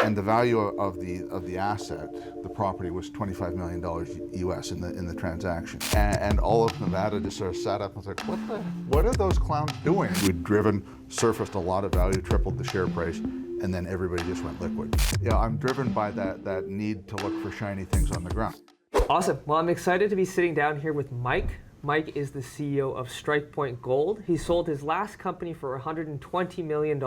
and the value of the asset, the property, was $25 million US in the transaction. And all of Nevada just sort of sat up and was like, what are those clowns doing? We'd driven, surfaced a lot of value, tripled the share price, and then everybody just went liquid. I'm driven by that need to look for shiny things on the ground. Awesome. Well, I'm excited to be sitting down here with Mike. Mike is the CEO of Strikepoint Gold. He sold his last company for $120 million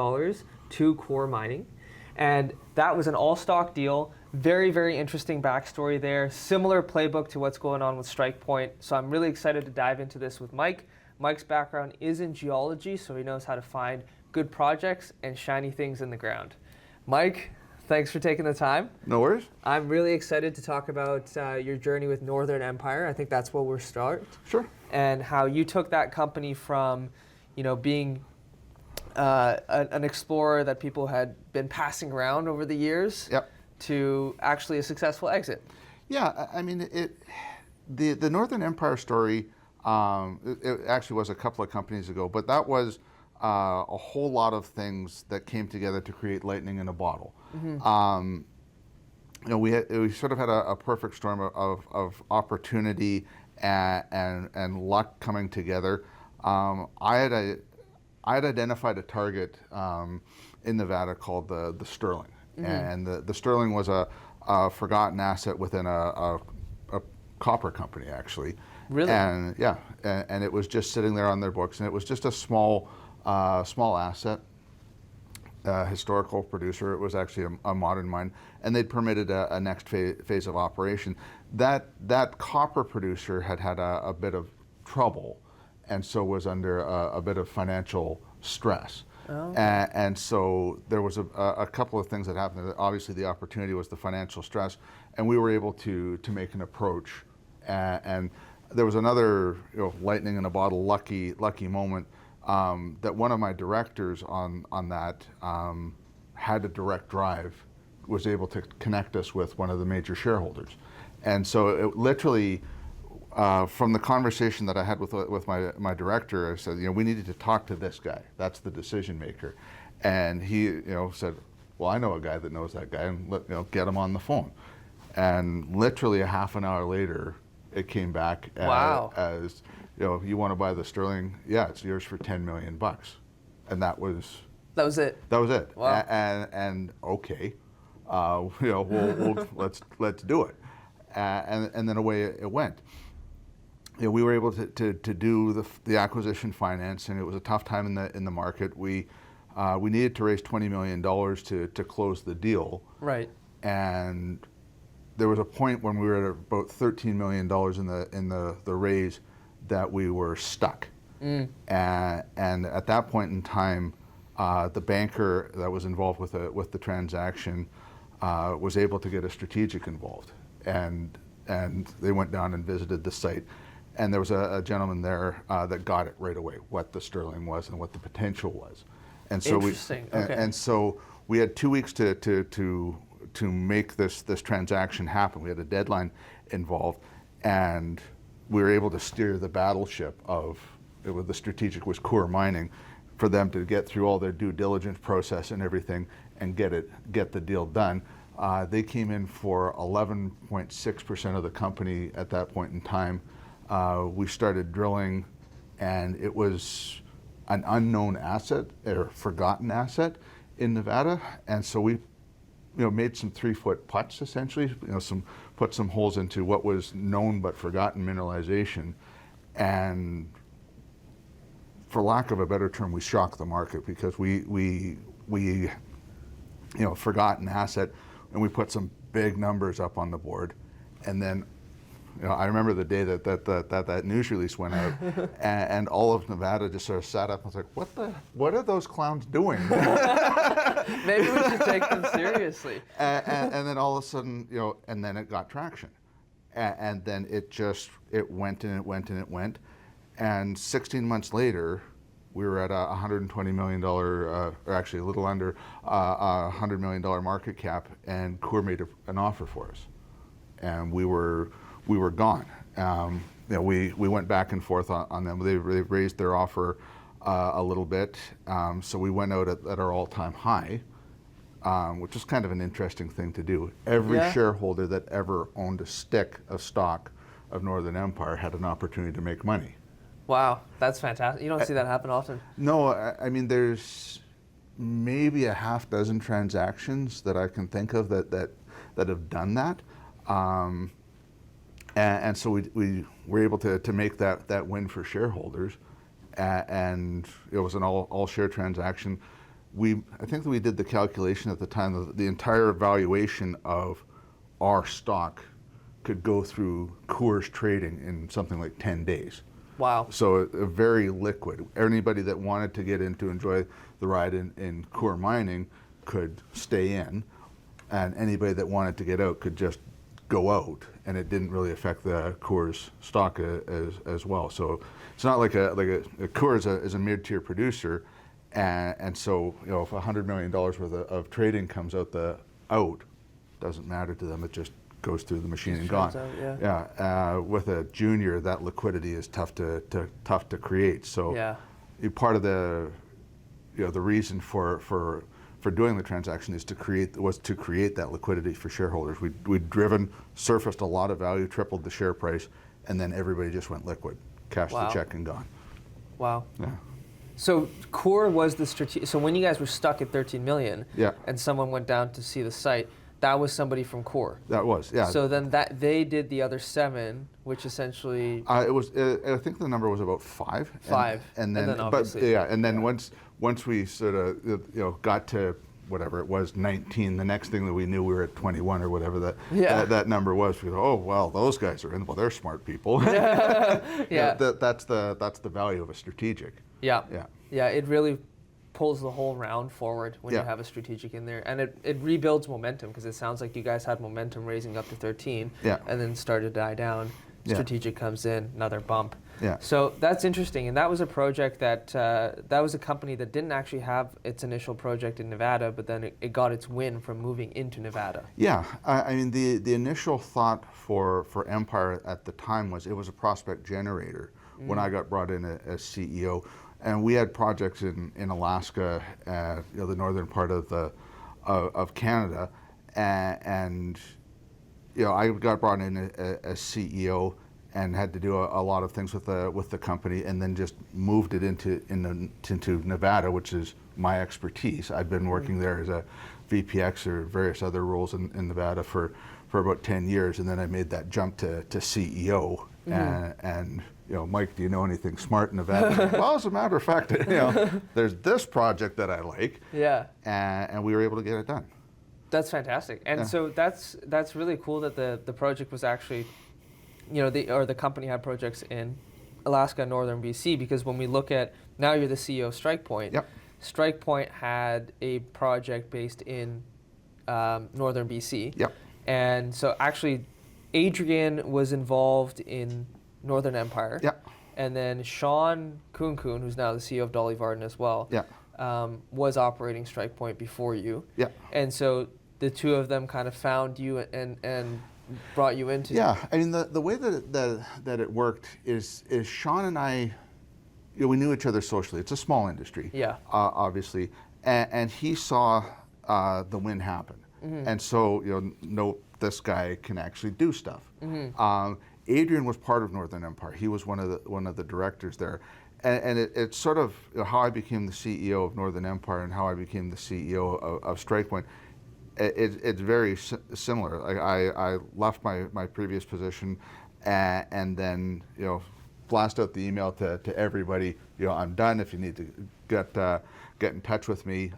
to Core Mining. And that was an all-stock deal. Very, very interesting backstory there. Similar playbook to what's going on with Strikepoint. So I'm really excited to dive into this with Mike. Mike's background is in geology, so he knows how to find good projects and shiny things in the ground. Mike, thanks for taking the time. No worries. I'm really excited to talk about your journey with Northern Empire. I think that's where we'll start. Sure. And how you took that company from, being an explorer that people had been passing around over the years, yep, to actually a successful exit. Yeah, I mean, the Northern Empire story, it actually was a couple of companies ago, but that was a whole lot of things that came together to create lightning in a bottle. Mm-hmm. We sort of had a perfect storm of opportunity and luck coming together. I had identified a target in Nevada called the Sterling, mm-hmm. and the Sterling was a forgotten asset within a copper company, actually. Really? And yeah, and it was just sitting there on their books, and it was just a small asset, historical producer. It was actually a modern mine, and they'd permitted a next phase of operation. That copper producer had a bit of trouble, and so was under a bit of financial stress. Oh. And so there was a couple of things that happened. Obviously, the opportunity was the financial stress, and we were able to make an approach. And there was another lightning in a bottle, lucky moment, that one of my directors on that had a direct drive, was able to connect us with one of the major shareholders. And so it literally, from the conversation that I had with my director, I said, we needed to talk to this guy. That's the decision maker. And he, said, well, I know a guy that knows that guy, and get him on the phone. And literally a half an hour later, it came back as you want to buy the Sterling? Yeah, it's yours for $10 million. And that was it. That was it. Wow. And okay, we'll let's do it. And then away it went. We were able to do the acquisition financing. It was a tough time in the market. We needed to raise $20 million to close the deal. Right. And there was a point when we were at about $13 million in the raise that we were stuck. Mm. And at that point in time, the banker that was involved with the transaction was able to get a strategic involved, and they went down and visited the site. And there was a gentleman there that got it right away, what the Sterling was and what the potential was. And so Interesting. Okay. And so we had 2 weeks to make this transaction happen. We had a deadline involved, and we were able to steer the battleship the strategic was Core Mining, for them to get through all their due diligence process and everything and get the deal done. They came in for 11.6% of the company at that point in time. We started drilling, and it was an unknown asset, or forgotten asset in Nevada. And so we made some 3-foot putts, essentially, put some holes into what was known but forgotten mineralization. And for lack of a better term, we shocked the market, because we forgotten asset, and we put some big numbers up on the board. And then I remember the day that news release went out, and all of Nevada just sort of sat up and was like, what are those clowns doing? Maybe we should take them seriously. And then all of a sudden, and then it got traction. And then it went and it went and it went. And 16 months later, we were at a $120 million, or actually a little under a $100 million market cap, and Core made an offer for us. And we were gone. We went back and forth on them. They raised their offer a little bit, so we went out at our all-time high. which is kind of an interesting thing to do. Every Yeah. shareholder that ever owned a stick of stock of Northern Empire had an opportunity to make money. Wow, that's fantastic. You don't see that happen often. No, I mean, there's maybe a half dozen transactions that I can think of that have done that. And so we were able to make that win for shareholders. And it was an all share transaction. I think that we did the calculation at the time that the entire valuation of our stock could go through Coors trading in something like 10 days. Wow. So very liquid. Anybody that wanted to get in to enjoy the ride in Coeur mining could stay in, and anybody that wanted to get out could just go out, and it didn't really affect the Coors stock as well. So it's not like a Coors is a mid-tier producer, and so if $100 million worth of trading comes out doesn't matter to them. It just goes through the machine and gone. Out, yeah. With a junior, that liquidity is tough to create. So Yeah. part of the the reason for doing the transaction was to create that liquidity for shareholders. We'd surfaced a lot of value, tripled the share price, and then everybody just went liquid, cashed the Wow. check and gone. Wow. Yeah. So Core was the strategic. So when you guys were stuck at 13 million, Yeah. and someone went down to see the site, that was somebody from Core. That was, yeah. So then they did the other 7, which essentially It was. I think the number was about 5. 5, and then obviously, and then once we sort of got to whatever it was 19, the next thing that we knew we were at 21 or whatever that number was. We go, oh well, those guys are in. Well, they're smart people. Yeah. That's the value of a strategic. Yeah. Yeah. Yeah, it really pulls the whole round forward when you Yeah. have a strategic in there. And it rebuilds momentum, because it sounds like you guys had momentum raising up to 13 Yeah. and then started to die down. Yeah. Strategic comes in, another bump. Yeah. So that's interesting. And that was a project that was a company that didn't actually have its initial project in Nevada, but then it got its win from moving into Nevada. Yeah, I mean the initial thought for Empire at the time was it was a prospect generator when I got brought in as CEO, and we had projects in Alaska, the northern part of Canada, and I got brought in as CEO and had to do a lot of things with the company, and then just moved it into Nevada, which is my expertise. I've been working there as a VPX or various other roles in Nevada for about 10 years, and then I made that jump to CEO. And Mike, do you know anything smart in Nevada? Well, as a matter of fact, there's this project that I like. Yeah. And we were able to get it done. That's fantastic. And Yeah. so that's really cool that the project was actually, the company had projects in Alaska and northern BC, because when we look at, now you're the CEO of Strikepoint. Yep. Strikepoint had a project based in northern BC. Yep. And so actually Adrian was involved in Northern Empire. Yep. And then Sean Kuhn, who's now the CEO of Dolly Varden as well, Yep. was operating Strikepoint before you. Yep. And so the two of them kind of found you and brought you into. Yeah, I mean the way that it worked is Sean and I, we knew each other socially. It's a small industry. Yeah. Obviously, and he saw the win happen, and so this guy can actually do stuff. Adrian was part of Northern Empire. He was one of the directors there, and it's sort of how I became the CEO of Northern Empire and how I became the CEO of Strikepoint. It's very similar. Like I left my previous position, and then blast out the email to everybody. I'm done. If you need to get in touch with me,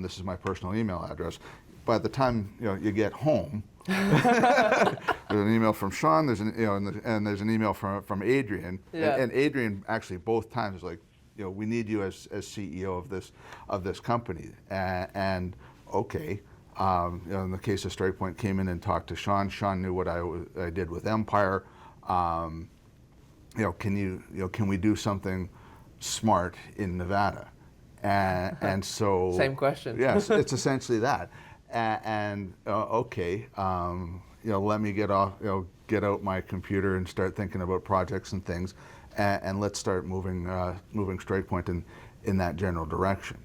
this is my personal email address. By the time you get home, there's an email from Sean. There's and there's an email from Adrian. Yeah. And Adrian actually both times was like, we need you as CEO of this company. And okay. In the case of Strikepoint, came in and talked to Sean. Sean knew what I did with Empire. Can we do something smart in Nevada? And so Same question. Yes, it's essentially that. Okay, let me get out my computer and start thinking about projects and things, and let's start moving Strikepoint in that general direction.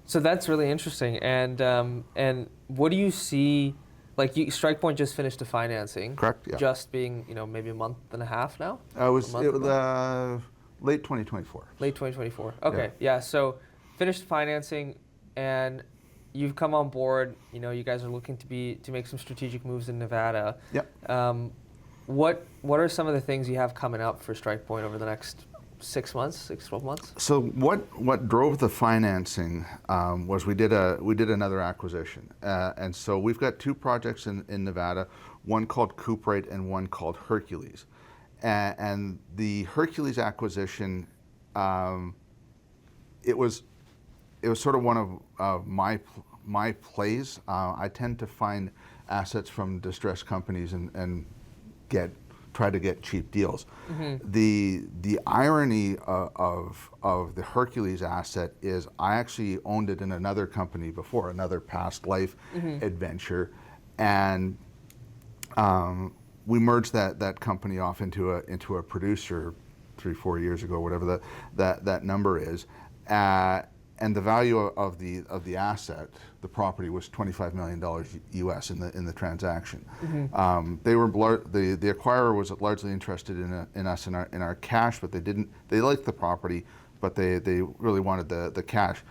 So that's really interesting. And what do you see? Like Strikepoint just finished the financing. Correct. Yeah. Just being maybe a month and a half now. It was A month ago? late 2024. Late 2024. Okay. Yeah. So finished financing, and you've come on board. You guys are looking to make some strategic moves in Nevada. Yep. What are some of the things you have coming up for Strikepoint over the next 6 months, 12 months? So what drove the financing was we did another acquisition, and so we've got two projects in Nevada, one called Cuprite and one called Hercules, and the Hercules acquisition, it was sort of one of my plays. I tend to find assets from distressed companies and try to get cheap deals. Mm-hmm. The irony of the Hercules asset is I actually owned it in another company before, another past life adventure, and we merged that company off into a producer 3-4 years ago, whatever that number is. And the value of the asset, the property, was $25 million US in the transaction. Mm-hmm. The acquirer was largely interested in us in our cash, but they liked the property, but they really wanted the cash.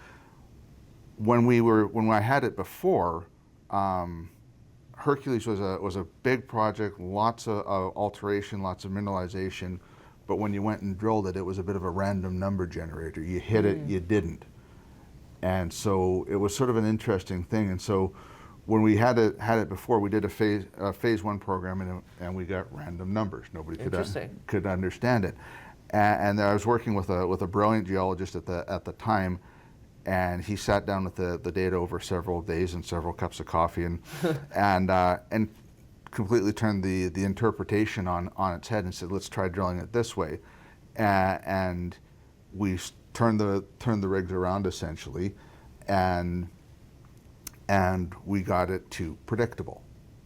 When I had it before, Hercules was a big project, lots of alteration, lots of mineralization, but when you went and drilled it, it was a bit of a random number generator. You hit it, you didn't. And so it was sort of an interesting thing. And so when we had it before, we did a phase one program, and we got random numbers. Nobody could understand it. And I was working with a brilliant geologist at the time, and he sat down with the data over several days and several cups of coffee, and completely turned the interpretation on its head and said, let's try drilling it this way. And we turned the rigs around essentially, and we got it to predictable.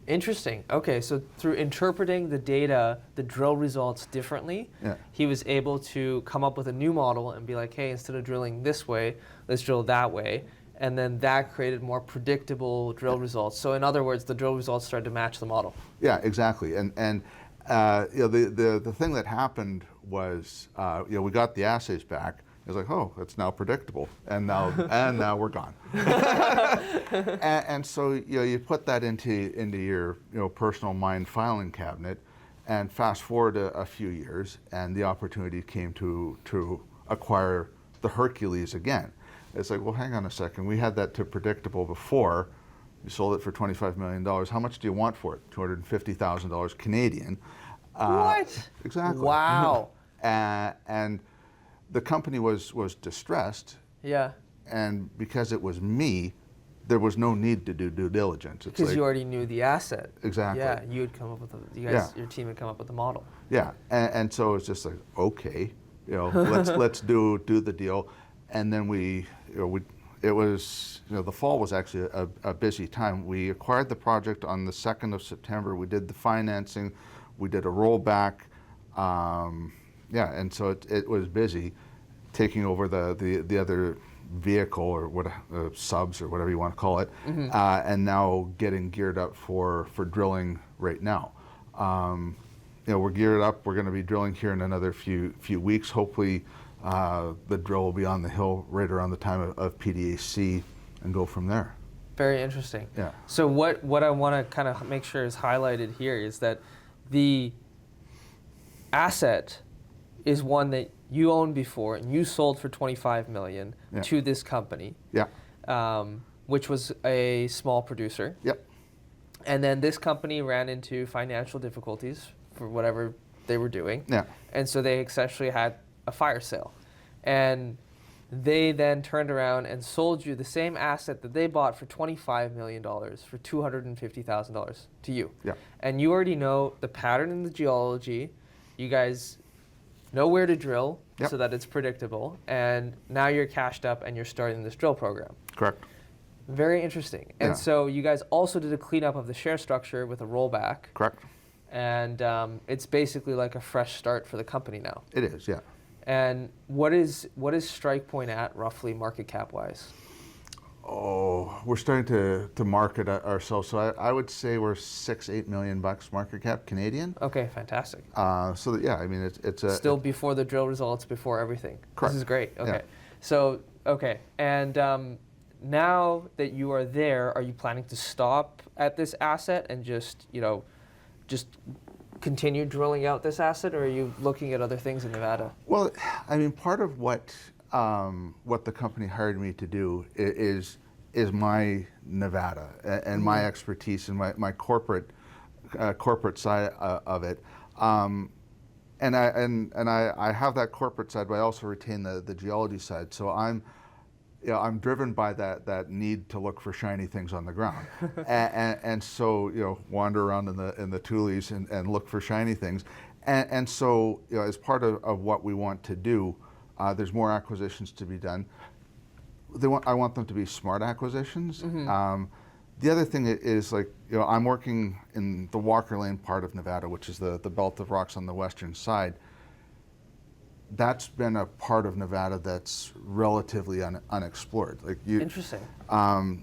Interesting. Okay, so through interpreting the data, the drill results differently, he was able to come up with a new model and be like, hey, instead of drilling this way, let's drill that way. And then that created more predictable drill results. So in other words, the drill results started to match the model. Yeah, exactly. And the thing that happened was, we got the assays back. It was like, oh, it's now predictable, and now we're gone. and so you put that into your personal mind filing cabinet, and fast forward a few years, and the opportunity came to acquire the Hercules again. It's like, well, hang on a second. We had that to predictable before. You sold it for $25 million. How much do you want for it? $250,000 Canadian. What? Exactly. Wow. And the company was distressed. Yeah. And because it was me, there was no need to do due diligence. Because you already knew the asset. Exactly. Yeah, you had come up with your team had come up with the model. Yeah, and so it's just like, okay, let's do the deal, and then it was the fall was actually a busy time. We acquired the project on the 2nd of September. We did the financing, we did a rollback. And so it was busy, taking over the other vehicle or subs or whatever you want to call it, and now getting geared up for drilling right now. We're geared up. We're going to be drilling here in another few weeks. Hopefully, the drill will be on the hill right around the time of PDAC, and go from there. Very interesting. Yeah. So what I want to kind of make sure is highlighted here is that the asset is one that you owned before and you sold for $25 million to this company. Yeah. Which was a small producer. Yep. And then this company ran into financial difficulties for whatever they were doing. Yeah. And so they essentially had a fire sale. And they then turned around and sold you the same asset that they bought for $25 million for $250,000 to you. Yeah. And you already know the pattern in the geology. You guys know where to drill so that it's predictable. And now you're cashed up and you're starting this drill program. Correct. Very interesting. And so you guys also did a cleanup of the share structure with a rollback. Correct. And it's basically like a fresh start for the company now. It is, yeah. And what is Strikepoint at roughly market cap wise? Oh, we're starting to market ourselves. So I would say we're 6-8 million bucks market cap Canadian. Okay, fantastic. So that, yeah, I mean it's a Still before the drill results, before everything. Correct. This is great. Okay. Yeah. So, okay. And now that you are there, are you planning to stop at this asset and just, just continue drilling out this asset, or are you looking at other things in Nevada? Well, I mean, part of what the company hired me to do is my Nevada and my expertise and my corporate side of it. And I have that corporate side, but I also retain the geology side. So I'm driven by that need to look for shiny things on the ground, and so wander around in the tulies and look for shiny things, and so as part of what we want to do, there's more acquisitions to be done. I want them to be smart acquisitions. The other thing is I'm working in the Walker Lane part of Nevada, which is the belt of rocks on the western side. That's been a part of Nevada that's relatively unexplored. Interesting.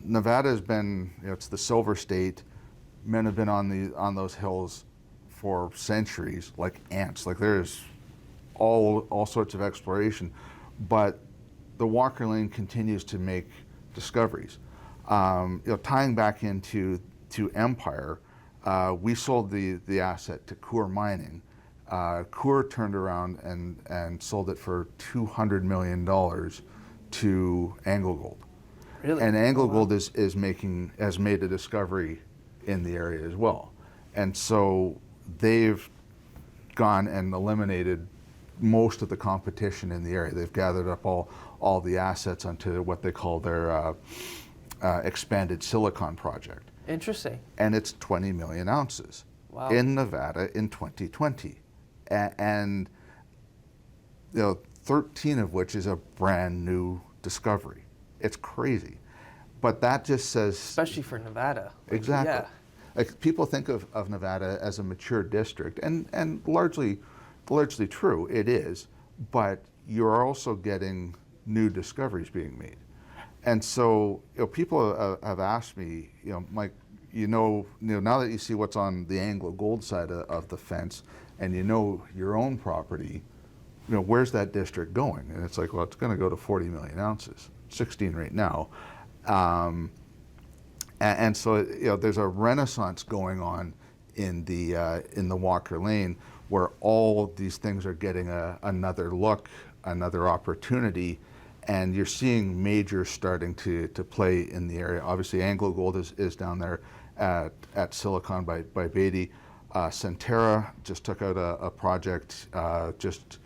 Nevada has been, it's the silver state. Men have been on those hills for centuries, like ants. Like there's all sorts of exploration, but the Walker Lane continues to make discoveries. Tying back into Empire, we sold the asset to Coeur Mining. Coeur turned around and sold it for $200 million to AngloGold. Really? And AngloGold has made a discovery in the area as well. And so they've gone and eliminated most of the competition in the area. They've gathered up all the assets onto what they call their expanded silicon project. Interesting. And it's 20 million ounces in Nevada in 2020. And 13 of which is a brand new discovery. It's crazy, but that just says, especially for Nevada. Exactly. Yeah. Like people think of Nevada as a mature district, and largely true, it is. But you're also getting new discoveries being made, and so people have asked me, Mike, now that you see what's on the AngloGold side of the fence, and your own property, where's that district going? And it's like, well, it's going to go to 40 million ounces, 16 right now. And so there's a renaissance going on in the Walker Lane, where all these things are getting another look, another opportunity, and you're seeing majors starting to play in the area. Obviously, AngloGold is down there at Silicon by Beatty. Centerra just took out a project just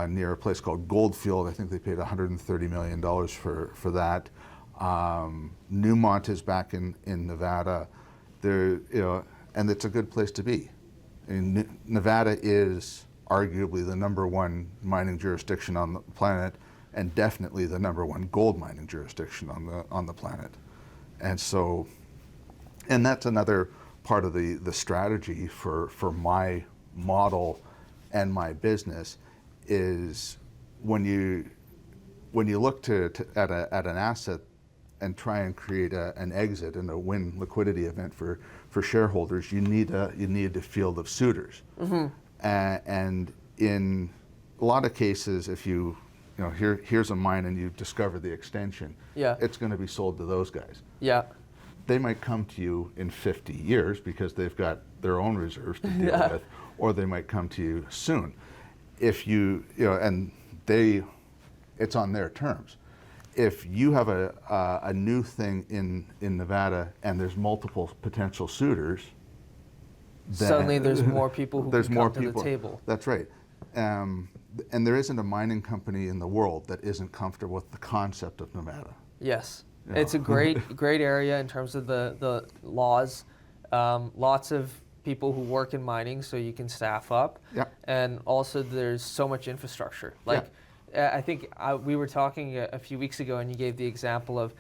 near a place called Goldfield. I think they paid $130 million for that. Newmont is back in Nevada. And it's a good place to be. I mean, Nevada is arguably the #1 mining jurisdiction on the planet, and definitely the #1 gold mining jurisdiction on the planet. And so, and that's another part of the strategy for my model and my business is when you look at an asset and try and create an exit and a win liquidity event for shareholders, you need a field of suitors. And in a lot of cases, if here's a mine and you discover the extension, it's going to be sold to those guys. Yeah. They might come to you in 50 years because they've got their own reserves to deal with, or they might come to you soon. If and it's on their terms. If you have a new thing in Nevada and there's multiple potential suitors, then suddenly there's more people who can come to the table. That's right. And there isn't a mining company in the world that isn't comfortable with the concept of Nevada. Yes. It's a great area in terms of the laws. Lots of people who work in mining, so you can staff up. Yeah. And also there's so much infrastructure. I think we were talking a few weeks ago, and you gave the example of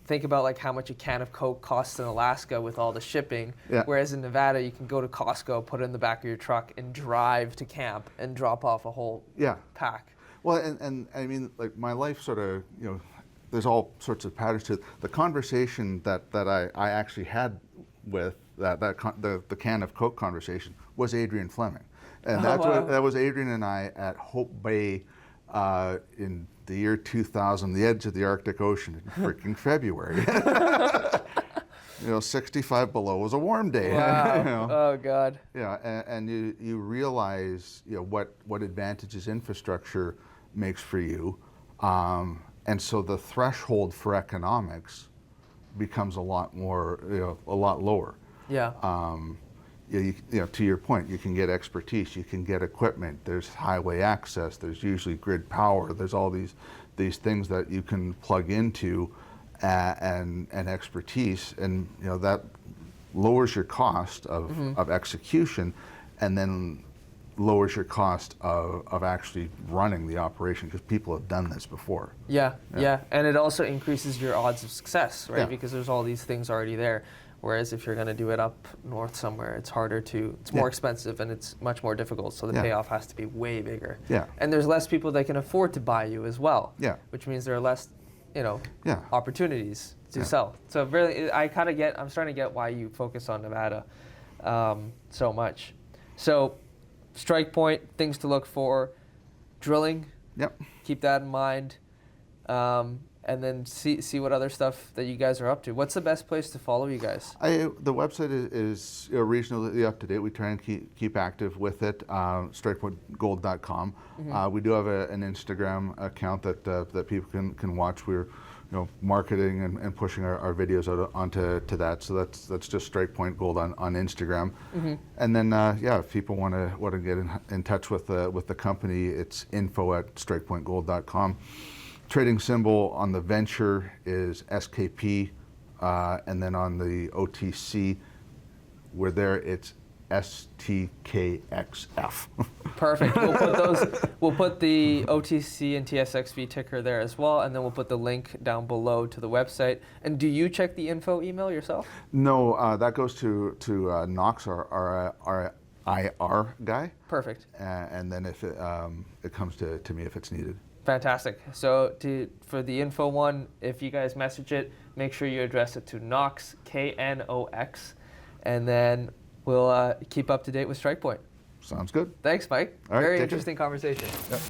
think about how much a can of Coke costs in Alaska with all the shipping, whereas in Nevada you can go to Costco, put it in the back of your truck, and drive to camp and drop off a whole pack. Well, and I mean, my life sort of, there's all sorts of patterns to it. The conversation that I actually had with the can of Coke conversation was Adrian Fleming, and that was Adrian and I at Hope Bay in the year 2000, the edge of the Arctic Ocean in freaking February. 65 below was a warm day. Wow. Oh God. Yeah, and you realize what advantages infrastructure makes for you, and so the threshold for economics becomes a lot lower. Yeah. To your point, you can get expertise, you can get equipment. There's highway access. There's usually grid power. There's all these things that you can plug into, and expertise, and that lowers your cost of execution, and then lowers your cost of actually running the operation, because people have done this before. Yeah, and it also increases your odds of success, right? Yeah. Because there's all these things already there. Whereas if you're going to do it up north somewhere, it's more expensive, and it's much more difficult. So the payoff has to be way bigger. Yeah. And there's less people that can afford to buy you as well. Yeah. Which means there are less, opportunities to sell. So really, I'm starting to get why you focus on Nevada so much. So Strikepoint, things to look for, drilling. Yep. Keep that in mind. And then see what other stuff that you guys are up to. What's the best place to follow you guys? The website is regionally up to date. We try and keep active with it. Strikepointgold.com. We do have an Instagram account that people can watch. We're marketing and pushing our videos out onto that. So that's just Strikepoint Gold on Instagram. And then if people want to get in touch with the company, it's info@strikepointgold.com. Trading symbol on the venture is SKP, and then on the OTC, it's STKXF. Perfect. We'll put the OTC and TSXV ticker there as well, and then we'll put the link down below to the website. And do you check the info email yourself? No, that goes to Knox, our IR guy. Perfect. And then if it comes to me if it's needed. Fantastic. So for the info one, if you guys message it, make sure you address it to Knox, KNOX, and then we'll keep up to date with Strikepoint. Sounds good. Thanks, Mike. All right, Very take care. interesting conversation. Yep.